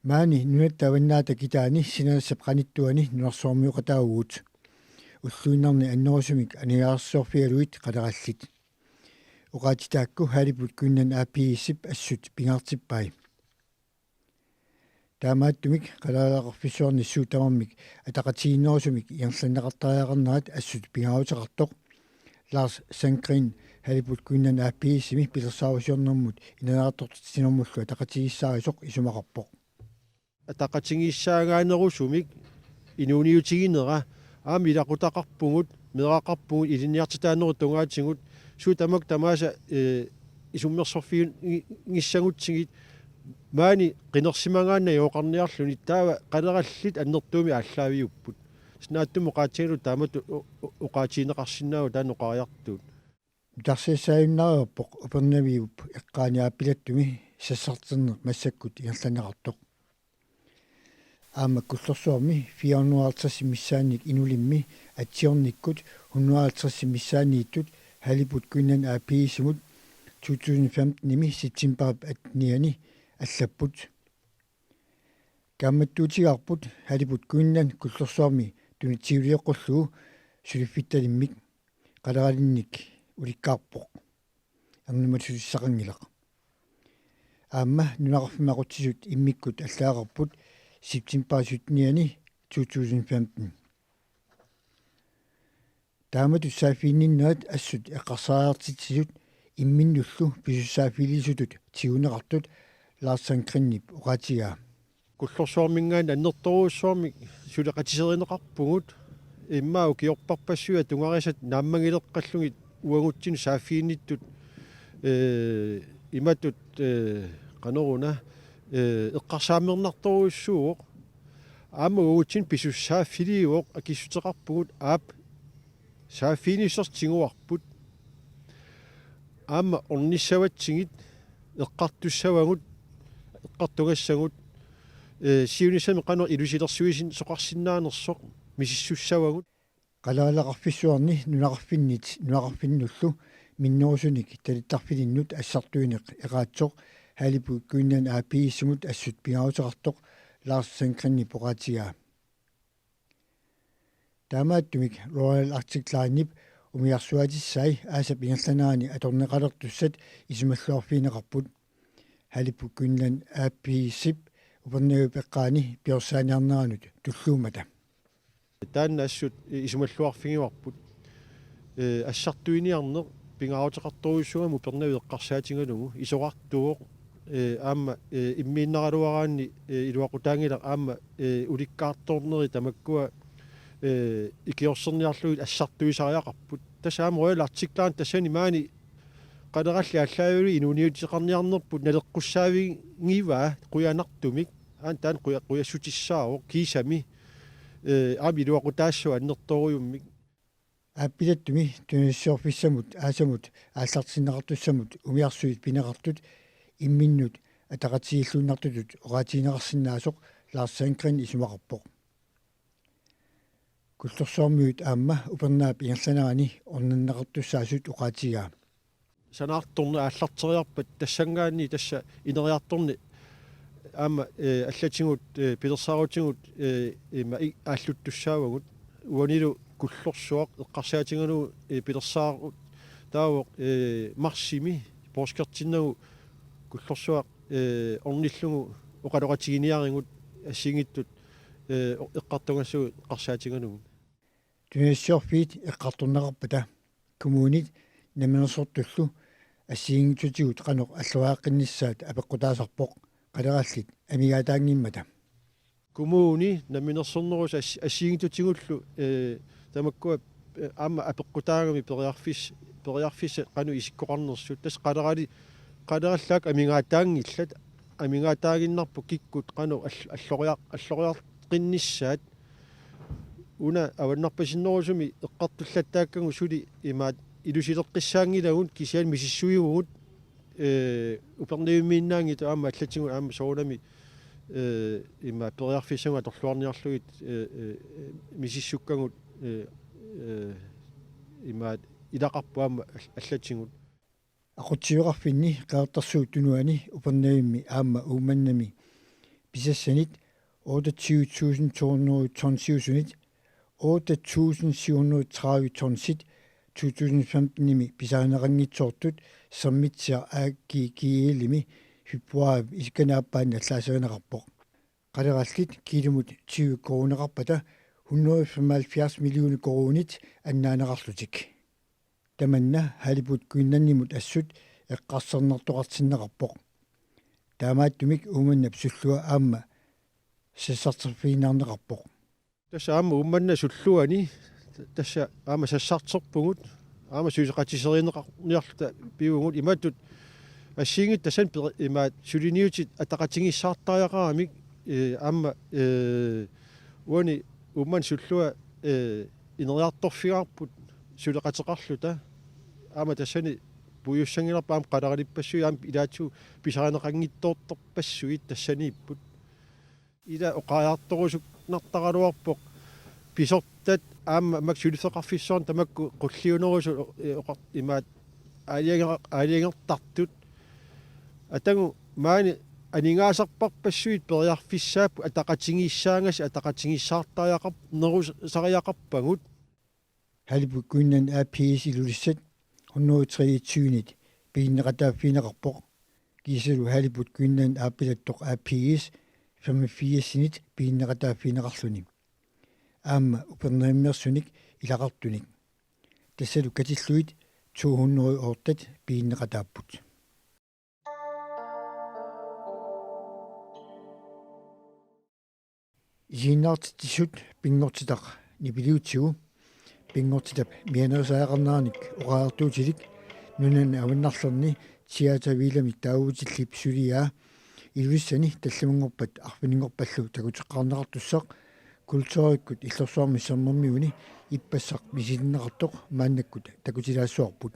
Maani nunattavannaata kitaani sinassap qanittuani nunarsoormiuqataaguut уллуиннарни аннерусумик аниаарсоорфигалуит қалераллит уqaатитаакку халипут куннан ааппигиссип ассут пингаартиппай таамааттумик қалаалаақарфиссуарниссуу тамармик атақатигиннерусумик иерланнеқартариақарнерат ассут пингаарутеқартоқ Lars Sandgren халипут куннан ааппигиссими пилерсаавасиорнэрмут инанаартортитинэрмуллу атақатигиссаарисоқ исумақарпоқ атақатигиссаагаанерусумик инуниутигинера аамилақутақарпугут мерақарпугут илиниартитаанеру тунгаатсигут сутамак тамааса исуммерсорфиун гиссагутсигит маани қинерсимагаанна йоқарниарлуни таава қалераллит аннертууми ааллаавиуппут снааттуму qaatsigulu таамату уqaатинеқарсинаау тааноқариартуут тарсиссаимнааерпоқ упернавиуп эққааниааппилаттуми сассартэрнеқ массаккут иерланеқартоқ аама куллерсуарми 450 миссааник инулимми атсиорниккут 150 миссаанииттут халипут куннан ааппигисимут 2015 ними ситсимпаап атниани аллаппут камматтуутигарпут халипут куннан куллерсуарми тунитсиулиэққуллугу сулиффитталиммик қалералинник уликкаарпоқ арнумат сулиссақангилақ аама нунақарфимақутсисут иммиккут аллаагарпут септимпаасутниани 2015 таамату саафиинниннаат ассут эққарсаариартитсисут имминнуллу писуссаафилисутут тигунеқартут Lars Sandgrenнип уqaатигаа куллерсуармингаан аннерторуussуарми сулеқатисеринеқарпугут иммау киорпарпассуа тунгарисат нааммагилеққаллугит уагутсину саафиинниттут иматут канеруна эққарсаамернарторуussууоқ аама уутсин писуссааффилиуоқ акиссутеқарпугут аап сааффииниссертигуарпут аама орниссаватсигит эққартуссавагут эққартугассагут сиунissami qanor ilusilersuisin soqarsinnaanерсоq misissussavagут qalaalaqarfissuarni nunaqarfinnullu minnerusуник талиттарфилиннут ассартуинеқ эqaатсоқ халипу куннан ааппигиссумут ассут пингаарутеқартоқ Lars Sandgrenni поqaатигаа таамааттумик Royal Arctic Line-ип умиарсуатиссай аасап ингерланаани аторнеқалертуссат исумаллуарфинеқарпут халипу куннан ааппигиссип упернагу пеққаани пиорсааниарнеранут туллуумата таанна ассут исумаллуарфигиварпут ассартуиниарнеқ пингаарутеқарторуйссугаму пернаву эққарсаатингалугу исоқартуоқ аама иммииннералуараанни илуақутаангила аама уликкаарторнери тамаккуа икиорсерниарлугит ассартуисариақарпут тасаама Royal Arctic Line тассани маани qaleralli аллаавили инуниутиқарниарнерпут налеққуссаавигиваа қуянартумик аан таан қуяссутиссаао кисами абилуақутаассуа аннерторуйуммик ааппилаттуми туниссуорфиссамут аасамут ааллартиннеқартуссамут умиарсуит пинеқартут имминнут атақатигиллууннартутут оqaатинеқарсинаасоқ Lars Sandgren исумақарпоқ куллерсуармиут аама упернаап ингерланаани орнаннеқартуссаасут оqaатигаа санаарторни ааллартериарпат тассангаани тасса инериарторни аама аллатингут пилерсаарутингут има ааллуттуссаавагут уанилу куллерсуақ эққарсаатингалу пилерсаарут таавоқ марсими порскертиннагу куллерсуақ орниллугу оқалоқатигиниарингут ассигиттут эққартунгассугу эққарсаатингалугу туниссуорфиит эққарторнеқарпата коммунит наминерсортуллу ассигингитутигут қанеқ аллуааққиннссаат апеққутаасарпоқ қалераллит амигаатаангиммата коммуни наминерсорнерус ассигингитутигуллу тамаккуа аама апеққутаагами периарфис қану исиккоқарнерсут тас қалераллаак амигаатаангиллат амигаатаагиннарпу киккут қану аллориаққиннссаат уна аваннарпасиннерусуми эққартуллаттааккагу сули имаат илусилеққиссаангилагун кисиан мисиссуигугут уперниуммииннаанги таама аллатингу аама соонами има периарфиссанга торлуарниарлугит мисиссуккангут има илақарпуама аллатингут aqutsiuqarfinni qaertarsuut tunuani upernaimmi aamma uumannami Bisassanit 28.200 tonsiusunit 8.730 tonsit 2015-nimi pisaanerangitsoortut sermitsia aakkiilimi hyppuaab iskanaappaanna allaasaganaqarpoq qalerallit kiilumut 20 koroneqarpata 175 million koronit annaanaqarlutik tamanna haliput kuinnannimut assut eqqarsarnartoqartinneqarpoq таамааттумик ууманнап суллуа аама сассартэрфиинаарнеқарпоқ тасса аама умманна суллуани тасса аама сассартерпугут аама суисеқатисериинеқарниарлута пиугут имааттут ассиингит тасан имаат сулиниутит атақатингиссаартариақарамик аама уани умман суллуа инериарторфигарпут сулеқатеқарлута аама тассани pujussangillerpaam qalaralippassui ilaatsu pisarineqanngittoortorpassuit tassaniipput ila oqajaartorusuk nartaraluarpoq pisortat aamma maksulifeqarfissoorn tamakku qulliunerusu imaat aaliangertartut atangu maani aningaasarparpassuit periarfissaappu ataqatingiissaangas ataqatingissaartariaqarp nerus sariaqarpangut haliput kuinnan APS ilulissat 123 piinneqataafiineqarpoq kiisalu haliput kuinnan aapilattoq APS 85 piinneqataafiineqarluni aamma upernerimmersunik ilaqartunik tassalu katilluit 200 oortat piinneqataapput isiinnaartitsut pingortitaq nipiliutsigu pingortitap mianerisaaqarnaanik oqaartuutilik nunan avinnarlerni tiataviilami taavutillip suliaa ilvissani tallamungorpat arfiningorpallu takutеққарнеқартуссақ kultuurikkut иллерсуарми сермермиуни иппассақ мисилиннеқартоқ мааннаккут такутилаассуарпут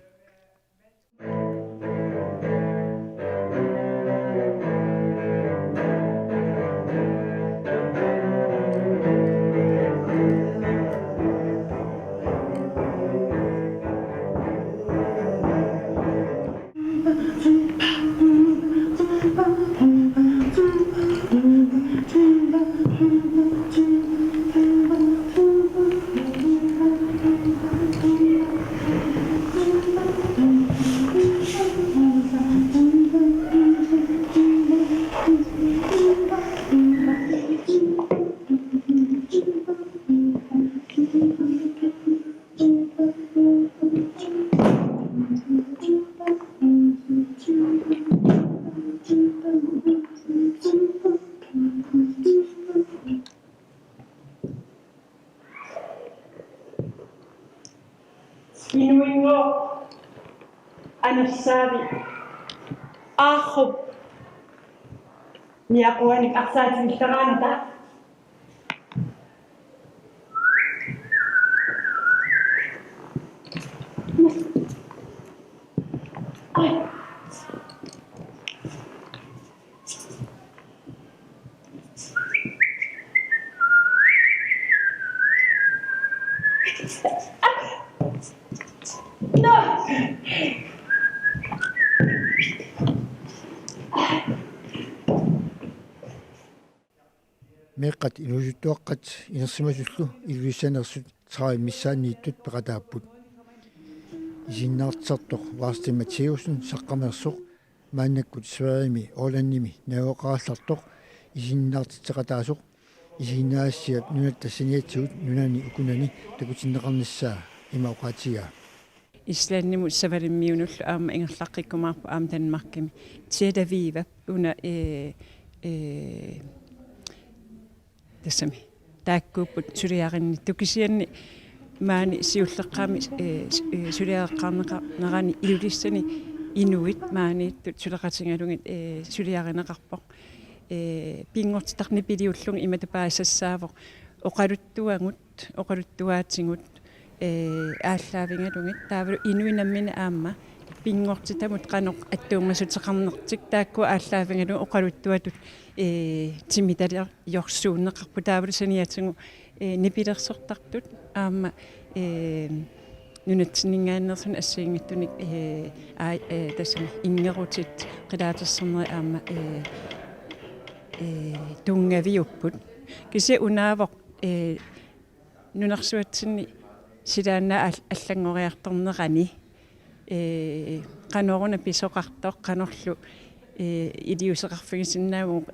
Inuingo anassaavi aakhub miaquanik aqsaatigillaрааната meeqqat inusuttuaqqat inersimasullu illuissanersut trai missaanniittut peqataapпут isiinnaartisartoq Varstin Matteusen saqqamersoq maannakкут Sverimi Ålandnimi naoqaаллартоq isiinnaartitteqataasoq isiinaassiat nunat tassaniatsigut nunani ukunani takutinneqarnissaa ima uqaatigaa Islannimu savalimmiunullu aama ingerlaqqikkumaarpu aama Danmarkimi tiadaviiva una тассами тааккууппут сулиаринни тукисианни маани сиуллеққаами сулиареққарнерани илулиссани инуит маaniittut сулеқатингалугит сулиаринеқарпоқ пингортитарни пилиуллуги иматупаассассаавоқ оқалуттуаатингут ааллаавингалугит таавалу инуинаммина аама пингортитамут қаноқ аттуумасутеқарнертик таакку ааллаавингалуги оқалуттуатут тимиталиар йорсууннеқарпу таавалу саниатингу нипилерсортартут аама нунатсинингааннерсун ассиингиттуник тассами ингерутит қилаатерсернери аама тунгавиуппут киси унаавоқ нунарсуатсинни силаанаа аллангориарторнерани каноруна писоқартоқ канорлу илиусеқарфигисиннааву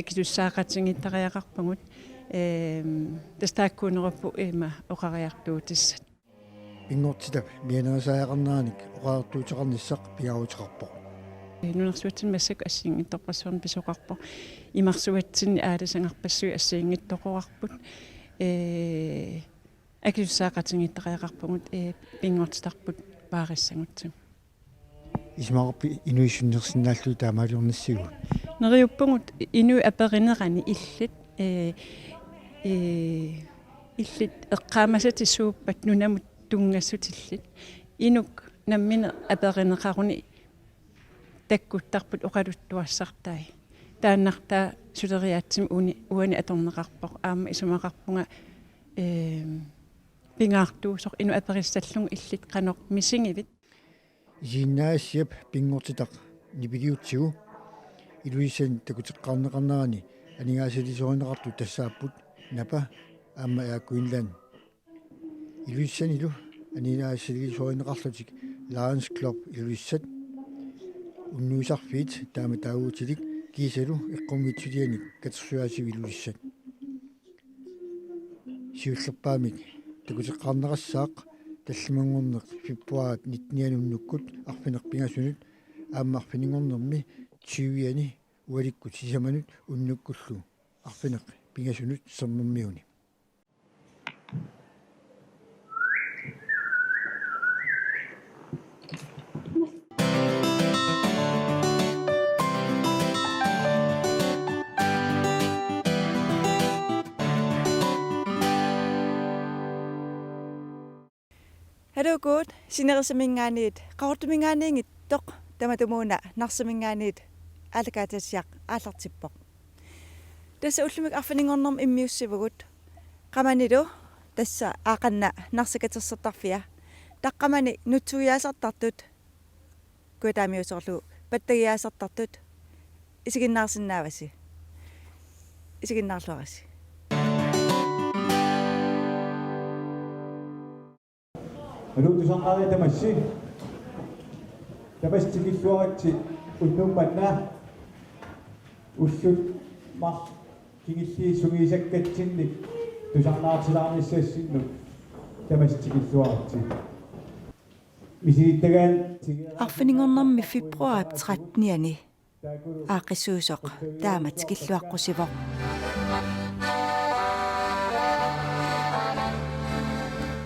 акилуссаақатингиттариақарпагут тастааккуунеруппу има оқариартуутиссат пингортитап мианерисаақарнааник оқаартуутеқарниссақ пигаутеқарпоқ нунерсуатсин массак ассиингиттоққассуарн писоқарпо имарсуатсинни аалисангарпассуи ассиингиттоқорарпут акилуссаақатингиттариақарпагут пингортитарпут паариссагутсу исмаарпи инуиссуннерсинааллуи таамаалуорниссигу нериуппугут инуи аперинерани иллит иллит эққаамасатиссууппат нунамут тунгассутиллит инук наммина аперинеқаруни таккуттарпут оқалуттуассартай тааннартаа сулериаатсим уани аторнеқарпоқ аама исумақарпунга пингаартуусоқ ину апериссаллугу иллит қаноқ мисингивит исиннаассиап пингортитақ нипилиутсигу илуисан такутеққарнеқарнерани анигаасалисоринеқарту тассааппут напа аама яаккуинлан илуиссанилу анигаасалисоринеқарлутик Lions Club илуиссат уннуусарфиит таама таагуутилик кисалу эққуммитсулианик катерсуаасиви илуиссат сиуллерпаамик такутеққарнеқассаақ таллимангорнеқ фиппуаат 19-нуннуккут арфинерпингасунут аама арфинингорнерми тивиани уаликкут сисаманут уннуккуллу арфинеқ пингасунут сэрмэрмиуни Hello good. Sineresamingaaniit qaortumingaaniingittoq tamatumuuna narsamingaaniit alakaatassiaq aallartippoq. Tassa ullumik arfaningornerm immiussivugut qamanilu tassa aaqanna narsakatersertarfia taqqamani nutsuiaasartartut kuitaamiusorlu pattagiaasartartut isiginnaarsinnaavasi isiginnaarluarasi. Aluutusaqaari tamassi tapastikilluaratsi unnuummanna ullut mar kingilli sungiisakkatsinnik tusarnaartilaarnissaassinnu tapastikilluaratsi misiittagaan Arfaningornermi februar 13-ani aaqissuusoq taamat killuaqqusivoq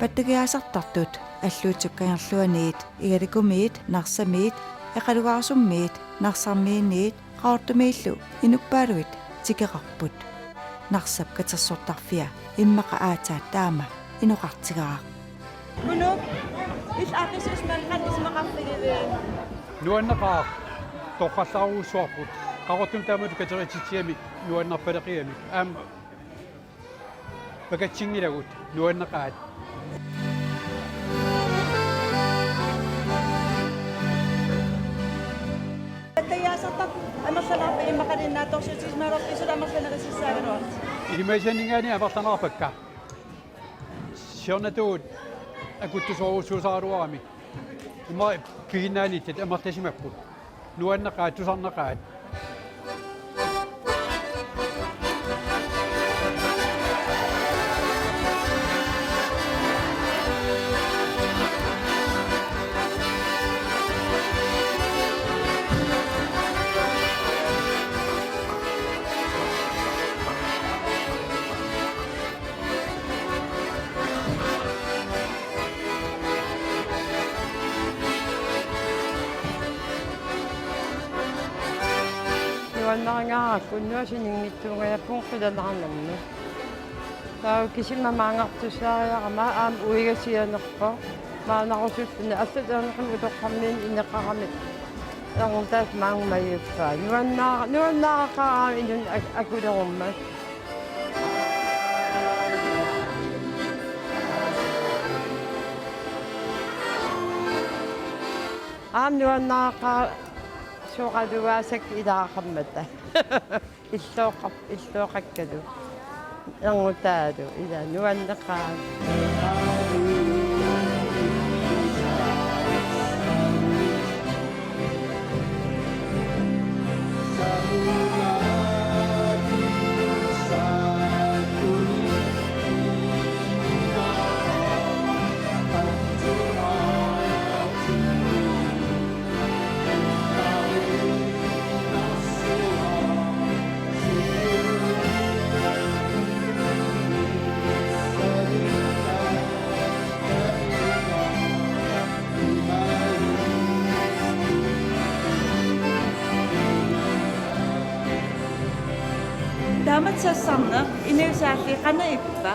Pattagiaasartartut аллуутсуккаерлуаниит игаликумиит нарсамиит эқалугаарсуммиит нарсармиинниит qaortumiillu inupпаалуит тикеқарпут нарсап катерсортарфиа иммақа аатаат таама инуқартигааа Kuno, is aqisus malqan ismaqarfigivee. Nuannaqaa toqqallaaruussuarput qarotum taamatu katerititiami nuannarpaleqiami aam pakatsingilagut nuannaqaat Tayaasartat amersanarpa immaqalinnaatorsutiismaaroq isula amersanerisissaaгаnuart. ilimaisaningaani amersanarpakka siornatuut akuttusoruussuusaaruarami imma piginnaanittat amertasimapput nuannaqaat tusarnaqaat Nuannarangarakkunnuasiningittuungaappuun qilalarnermu tau kisimamaangartussaaриарама аам уигасианерпо маанарусуттуна аллатаанерпу утоққармиин инеққарами арунтаас маангмаюппаа нуаннаарақараа инун акулерумма аам нуаннаарақаа суоқалуаасак илаақармата иллуоқаккалу ангутаалу ила нуаннеқаа Damat sassarneq inuusaalli qana ippa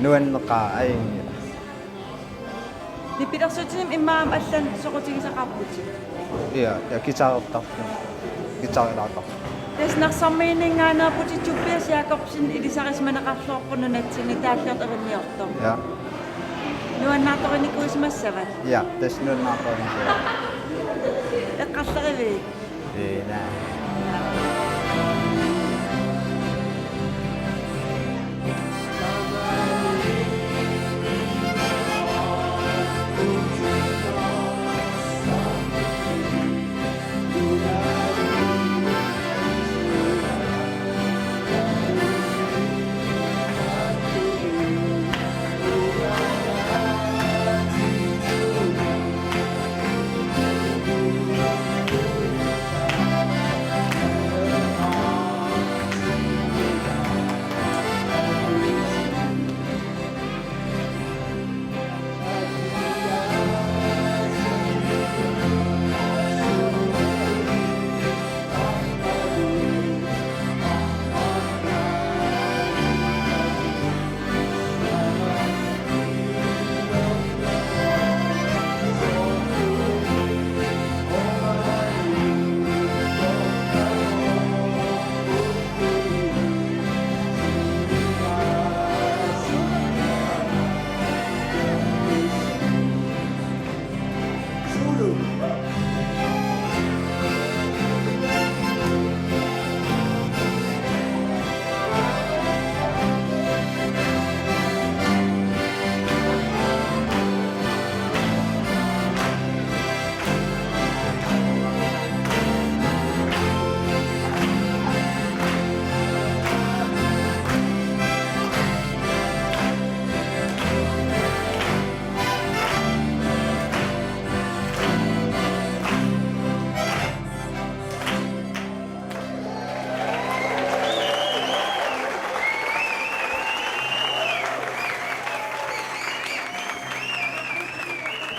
nuanneqaa aingila nipilersuutinim immaam allan soqutigisaqarputi ia kitsaartarpu kitsaarilaartar tasnarsammiiningaanaaputi tuppias Jakobsen ilisarismanaqarluorpununatsinni taalliort avimmiortor ja nuannaartorinikuismassavat ja tasnuannaartorini eqqarlerivi ina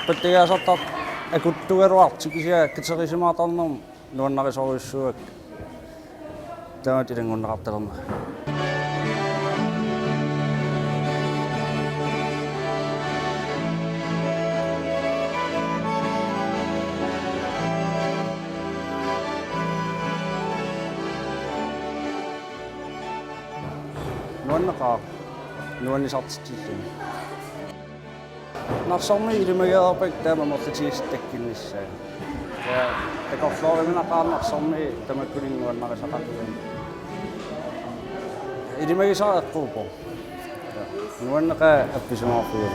Putiasartar akuttugeruartikisia kitserisimaaqarnum nuannarisoruissuak taatilangunnaqartalerna nuannaqa nuannisartitsillu narsormi ilimageerpek taama morlitigistakkinnissaa ja takorloorimnaqaarnarsormi tamakkulinguannaqisaqarluun ilimagisaareqquupo nuannaqa appisumaarfuuli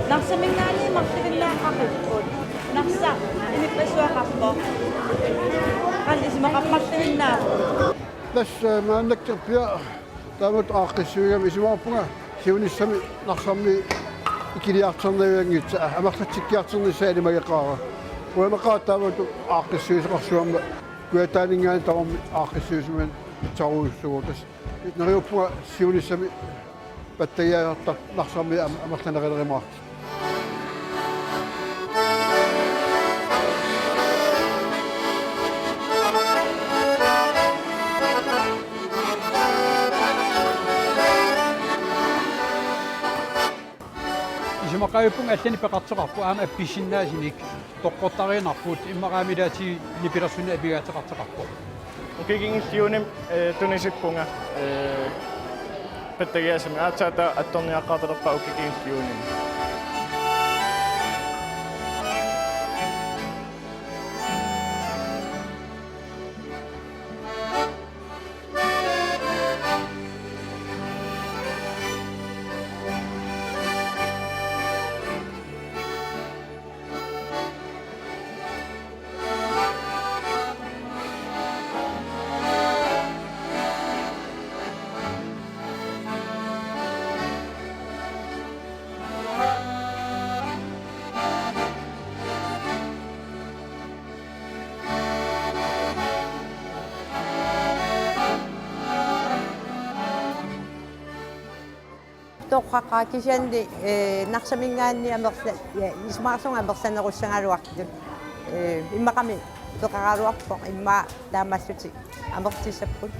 narsamingaani martivillaaqaqipput narsa inipasuaqarpo qan ismaqaqqartivinnaa Las maannakterpia taamut aaqqissuugam isimaarpunga siunissami narsammi ikiliarternaviangitsa amarlatsikkiarternissa ilimagaqaara uamaqaa taamut aaqqissuiseqarsuamma kuataaningaani tavarmi aaqqissuisuman taruussugutas nariuppunga siunissami pattagiaartar narsammi amarlanerilerimaart иммақаюппунга аллани пеқартеқарпу аама апписиннаасиник тоққоттаринарпут иммақаамилаати нипилерсуна апигаатеқартеқарпу Ukikingilliunim tunisippunga pettagiasami aatsaata attorniaqqaartelerpa ukikingilliunim. Toqqaqqaakisianni narsamingaanni amersa ismaarsunga amersanerussangaluartut immaqami toqaraaluarpoq imma taamassuti amertissapput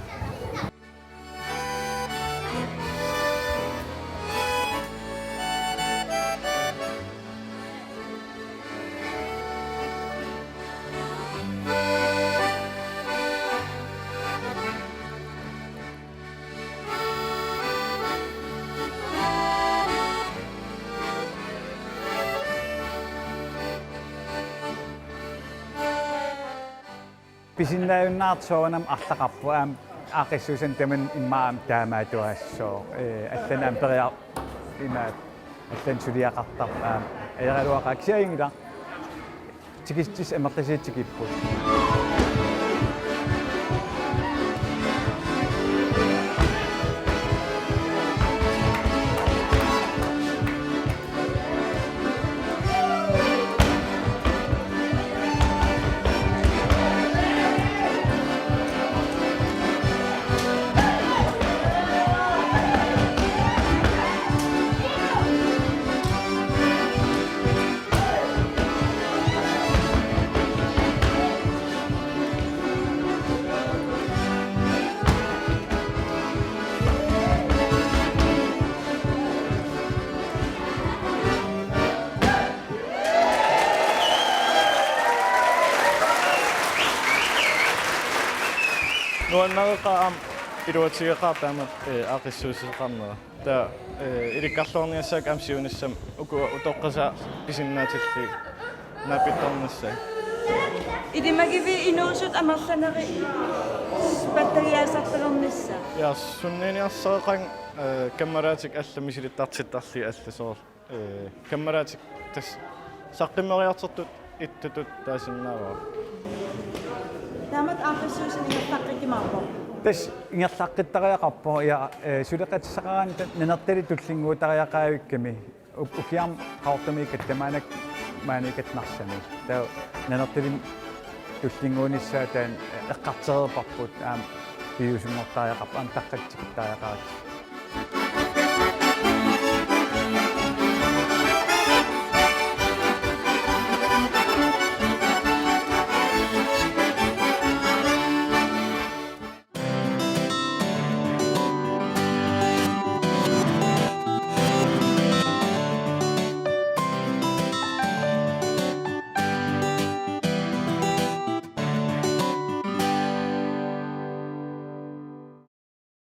Pisinnaayunnaartuaranam арлақарпу аам аақиссусан таман иммаам таамаатуассоо алланаам периа имаат аллан сулиақартар аам аералуақааксиаингила тикистис амертасиитсикиппут Nuannareqaam iluatigeqaartaamat aaqissuusiqarnera taa ilikkarluorniassaak amsiunissam uku utoqqasa pisinnaatiල්ли naapittornassai Idimagivi inuusut amersaneri pattagiaasartalermissa ja sunniiniarseeqan kammaraatik alla misilittartittarli allasoo kammaraatik tas saqqimeriartertut ittutut taasinnaavaa taamat aaqissuusin ingertaqqikimaapo тас ингерлаққиттариақарпо я сулеқатсақараан нанертали туллингуутариақаавикками укиам qaortamiikkat тамаанак maanikatnarsami таа нанертали туллингуунissaатаан эққартерерпарпут аам пиусуммортариақарпа ам таққатсикиттариақарат